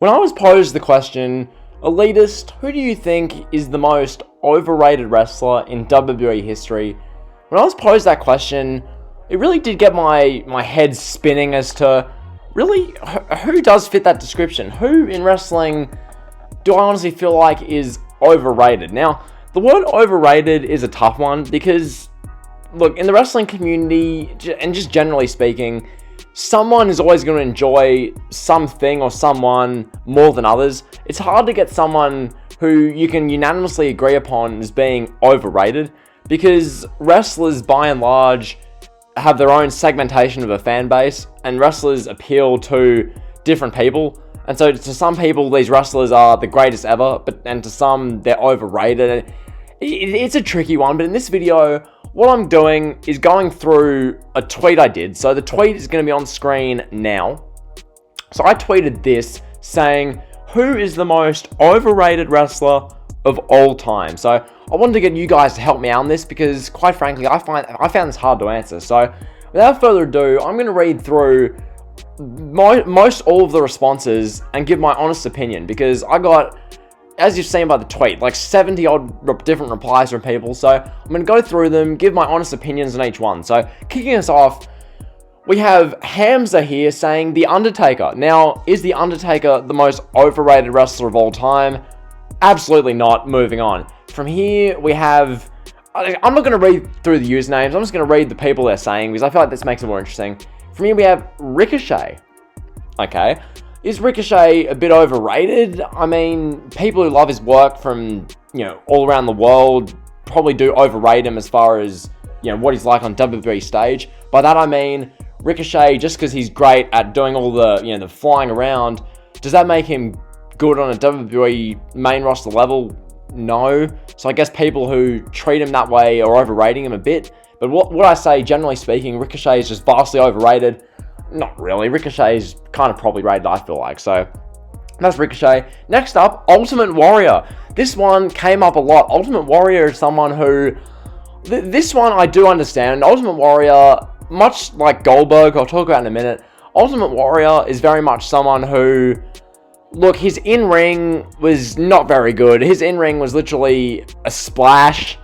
When I was posed the question, Elitist, who do you think is the most overrated wrestler in WWE history? When I was posed that question, it really did get my head spinning as to, really, who does fit that description? Who in wrestling do I honestly feel like is overrated? Now, the word overrated is a tough one because, look, in the wrestling community, and just generally speaking, someone is always going to enjoy something or someone more than others. It's hard to get someone who you can unanimously agree upon as being overrated because wrestlers, by and large, have their own segmentation of a fan base, and wrestlers appeal to different people. And so to some people, these wrestlers are the greatest ever, and to some, they're overrated. It's a tricky one, but in this video, what I'm doing is going through a tweet I did. So the tweet is going to be on screen now. So I tweeted this saying, who is the most overrated wrestler of all time? So I wanted to get you guys to help me out on this because, quite frankly, I found this hard to answer. So without further ado, I'm going to read through most all of the responses and give my honest opinion because I got, as you've seen by the tweet, like 70 odd different replies from people. So I'm going to go through them, give my honest opinions on each one. So kicking us off, we have Hamza here saying The Undertaker. Now, is The Undertaker the most overrated wrestler of all time? Absolutely not. Moving on. From here, we have, I'm not going to read through the usernames. I'm just going to read the people they're saying because I feel like this makes it more interesting. From here, we have Ricochet. Okay. Is Ricochet a bit overrated? I mean, people who love his work from, all around the world probably do overrate him as far as, what he's like on WWE stage. By that I mean, Ricochet, just because he's great at doing all the, the flying around, does that make him good on a WWE main roster level? No. So I guess people who treat him that way are overrating him a bit. But what I say, generally speaking, Ricochet is just vastly overrated. Not really. Ricochet is kind of probably rated, I feel like. So that's Ricochet. Next up, Ultimate Warrior. This one came up a lot. Ultimate Warrior is someone who... this one I do understand. Ultimate Warrior, much like Goldberg, I'll talk about in a minute. Ultimate Warrior is very much someone who... Look, his in-ring was not very good. His in-ring was literally a splash.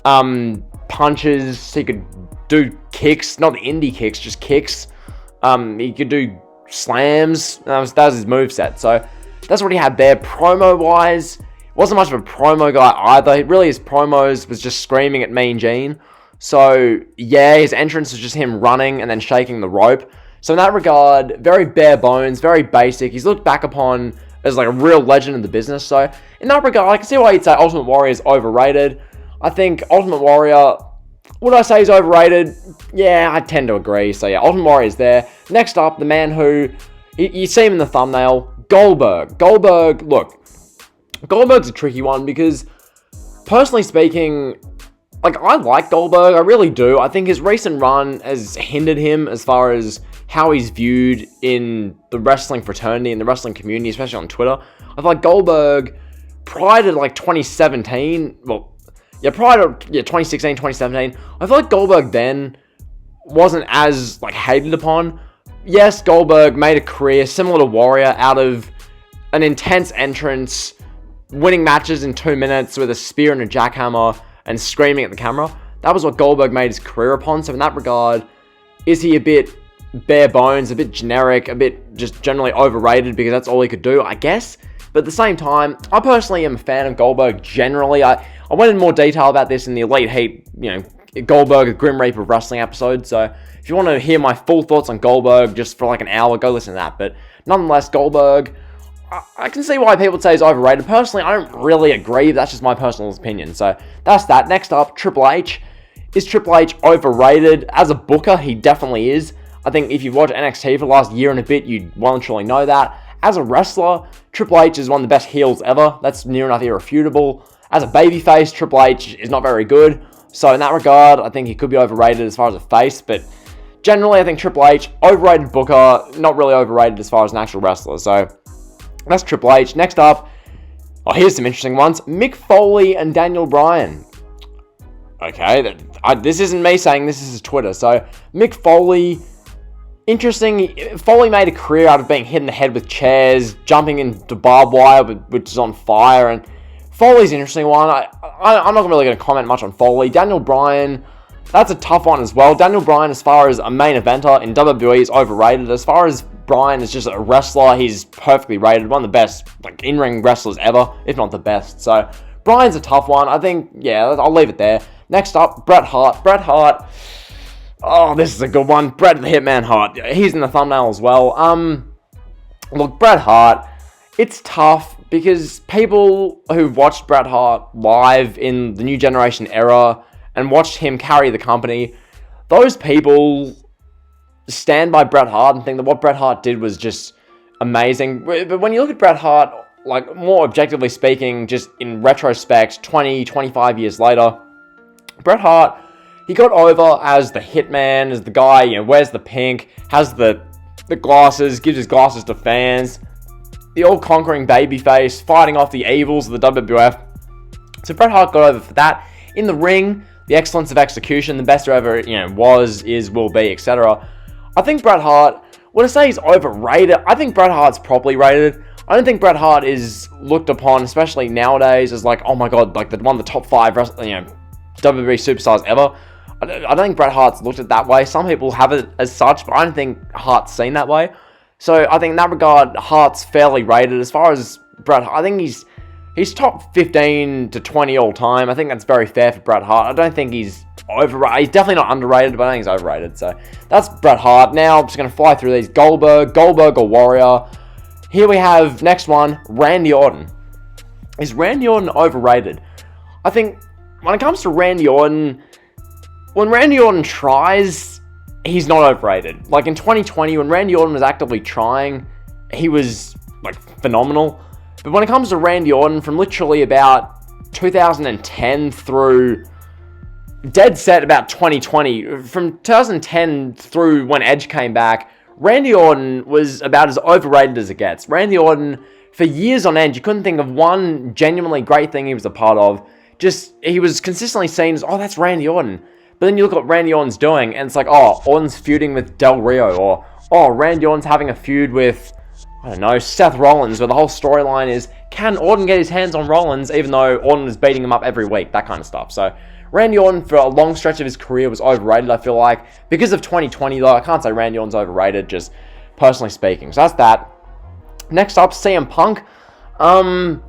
Punches. He could do kicks. Not the indie kicks, just kicks. He could do slams. That was his moveset. So that's what he had there. Promo-wise, wasn't much of a promo guy either. Really, his promos was just screaming at Mean Gene. So yeah, his entrance was just him running and then shaking the rope. So in that regard, very bare bones, very basic. He's looked back upon as like a real legend in the business. So in that regard, I can see why you'd say Ultimate Warrior is overrated. I think Ultimate Warrior, would I say he's overrated? Yeah, I tend to agree. So yeah, Ultimate Warrior is there. Next up, the man who, you see him in the thumbnail, Goldberg. Look, Goldberg's a tricky one because, personally speaking, like, I like Goldberg, I really do. I think his recent run has hindered him as far as how he's viewed in the wrestling fraternity and the wrestling community, especially on Twitter. I feel like Goldberg, prior to like 2017, prior to 2016, 2017, I feel like Goldberg then wasn't as like hated upon. Yes, Goldberg made a career similar to Warrior out of an intense entrance, winning matches in 2 minutes with a spear and a jackhammer and screaming at the camera. That was what Goldberg made his career upon. So in that regard, is he a bit bare bones, a bit generic, a bit just generally overrated because that's all he could do, I guess? But at the same time, I personally am a fan of Goldberg generally. I went in more detail about this in the Elite Heat, Goldberg, the Grim Reaper of Wrestling episode. So if you want to hear my full thoughts on Goldberg just for like an hour, go listen to that. But nonetheless, Goldberg, I can see why people say he's overrated. Personally, I don't really agree. That's just my personal opinion. So that's that. Next up, Triple H. Is Triple H overrated? As a booker, he definitely is. I think if you've watched NXT for the last year and a bit, you'd well and truly know that. As a wrestler, Triple H is one of the best heels ever. That's near enough irrefutable. As a babyface, Triple H is not very good. So in that regard, I think he could be overrated as far as a face. But generally, I think Triple H, overrated booker, not really overrated as far as an actual wrestler. So that's Triple H. Next up, here's some interesting ones. Mick Foley and Daniel Bryan. Okay, this isn't me saying this is Twitter. So Mick Foley, Interesting, Foley made a career out of being hit in the head with chairs, jumping into barbed wire, which is on fire, and Foley's an interesting one. I'm not really going to comment much on Foley. Daniel Bryan, that's a tough one as well. Daniel Bryan, as far as a main eventer in WWE, is overrated. As far as Bryan is just a wrestler, he's perfectly rated. One of the best in-ring wrestlers ever, if not the best. So, Bryan's a tough one. I think, yeah, I'll leave it there. Next up, Bret Hart. Bret Hart. Oh, this is a good one. Bret the Hitman Hart. He's in the thumbnail as well. Look, Bret Hart, it's tough because people who've watched Bret Hart live in the New Generation era and watched him carry the company, those people stand by Bret Hart and think that what Bret Hart did was just amazing. But when you look at Bret Hart, more objectively speaking, just in retrospect, 20, 25 years later, Bret Hart, he got over as the hitman, as the guy, wears the pink, has the glasses, gives his glasses to fans, the all-conquering babyface, fighting off the evils of the WWF. So Bret Hart got over for that. In the ring, the excellence of execution, the best there ever, was, is, will be, etc. I think Bret Hart, would I say he's overrated? I think Bret Hart's properly rated. I don't think Bret Hart is looked upon, especially nowadays, as oh my god, one of the top 5 WWE superstars ever. I don't think Bret Hart's looked at that way. Some people have it as such, but I don't think Hart's seen that way. So I think in that regard, Hart's fairly rated. As far as Bret Hart, I think he's top 15 to 20 all time. I think that's very fair for Bret Hart. I don't think he's overrated. He's definitely not underrated, but I think he's overrated. So that's Bret Hart. Now I'm just going to fly through these. Goldberg or Warrior. Here we have, next one, Randy Orton. Is Randy Orton overrated? I think when it comes to Randy Orton, when Randy Orton tries, he's not overrated. In 2020, when Randy Orton was actively trying, he was, phenomenal. But when it comes to Randy Orton, from literally about 2010 through dead set about 2020, from 2010 through when Edge came back, Randy Orton was about as overrated as it gets. Randy Orton, for years on end, you couldn't think of one genuinely great thing he was a part of. Just, he was consistently seen as, that's Randy Orton. But then you look at what Randy Orton's doing, and it's Orton's feuding with Del Rio, or Randy Orton's having a feud with, Seth Rollins, where the whole storyline is, can Orton get his hands on Rollins, even though Orton is beating him up every week, that kind of stuff. So, Randy Orton, for a long stretch of his career, was overrated, I feel like. Because of 2020, though, I can't say Randy Orton's overrated, just personally speaking. So that's that. Next up, CM Punk. CM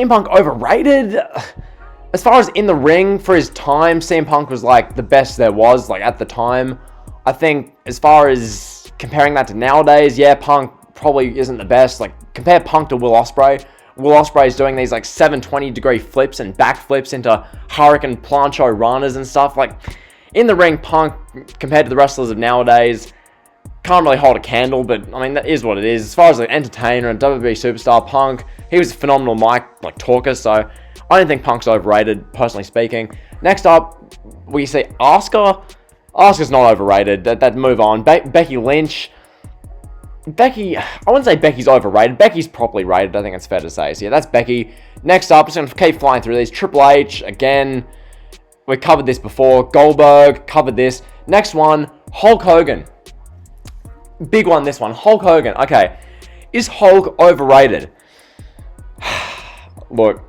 Punk overrated? As far as in the ring, for his time, CM Punk was, the best there was, at the time. I think, as far as comparing that to nowadays, yeah, Punk probably isn't the best. Compare Punk to Will Ospreay. Will Ospreay is doing these, 720-degree flips and backflips into Hurricane Plancho Ranas and stuff. In the ring, Punk, compared to the wrestlers of nowadays, can't really hold a candle, but, that is what it is. As far as, an entertainer and WWE superstar, Punk, he was a phenomenal mic, talker, so I don't think Punk's overrated, personally speaking. Next up, we see Asuka. Asuka's not overrated. That move on. Becky Lynch. Becky, I wouldn't say Becky's overrated. Becky's properly rated, I think it's fair to say. So yeah, that's Becky. Next up, just going to keep flying through these. Triple H, again, we covered this before. Goldberg, covered this. Next one, Hulk Hogan. Big one, this one. Hulk Hogan. Okay, is Hulk overrated? Look,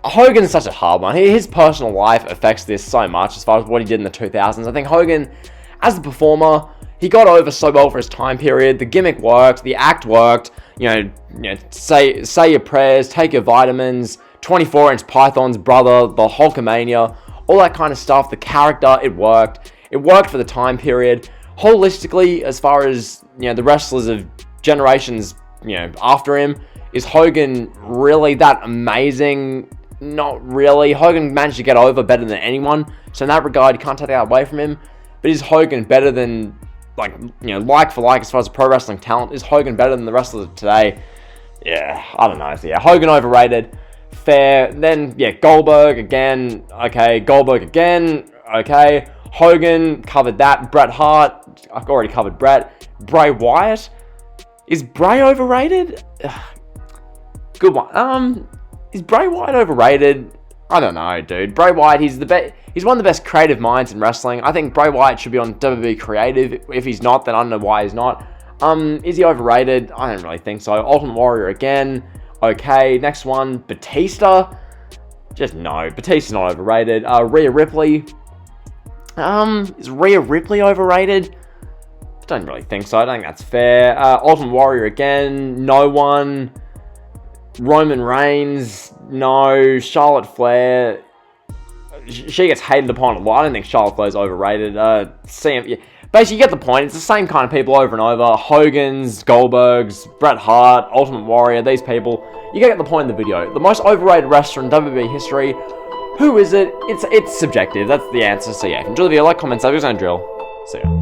Hogan's such a hard one. His personal life affects this so much as far as what he did in the 2000s. I think Hogan, as a performer, he got over so well for his time period. The gimmick worked, the act worked. Say your prayers, take your vitamins, 24-inch Python's brother, the Hulkamania, all that kind of stuff. The character, it worked. It worked for the time period. Holistically, as far as the wrestlers of generations, after him, is Hogan really that amazing? Not really. Hogan managed to get over better than anyone. So in that regard, you can't take that away from him. But is Hogan better than, like for like, as far as pro wrestling talent? Is Hogan better than the wrestlers of today? Yeah, I don't know. So yeah, Hogan overrated. Fair. Then, yeah, Goldberg again. Okay, Goldberg again. Okay. Hogan, covered that. Bret Hart, I've already covered Bret. Bray Wyatt. Is Bray overrated? Good one. Is Bray Wyatt overrated? I don't know, dude. Bray Wyatt, he's the best. He's one of the best creative minds in wrestling. I think Bray Wyatt should be on WWE Creative. If he's not, then I don't know why he's not. Is he overrated? I don't really think so. Ultimate Warrior again. Okay, next one, Batista. Just no, Batista's not overrated. Rhea Ripley. Is Rhea Ripley overrated? Don't really think so. I don't think that's fair. Ultimate Warrior again. No one. Roman Reigns. No. Charlotte Flair. She gets hated upon a lot. I don't think Charlotte Flair's overrated. Yeah. Basically, you get the point. It's the same kind of people over and over. Hogan's, Goldberg's, Bret Hart, Ultimate Warrior, these people. You get the point in the video. The most overrated wrestler in WWE history. Who is it? It's subjective. That's the answer. So yeah, if you enjoy the video, like, comment, subscribe, and drill. See ya.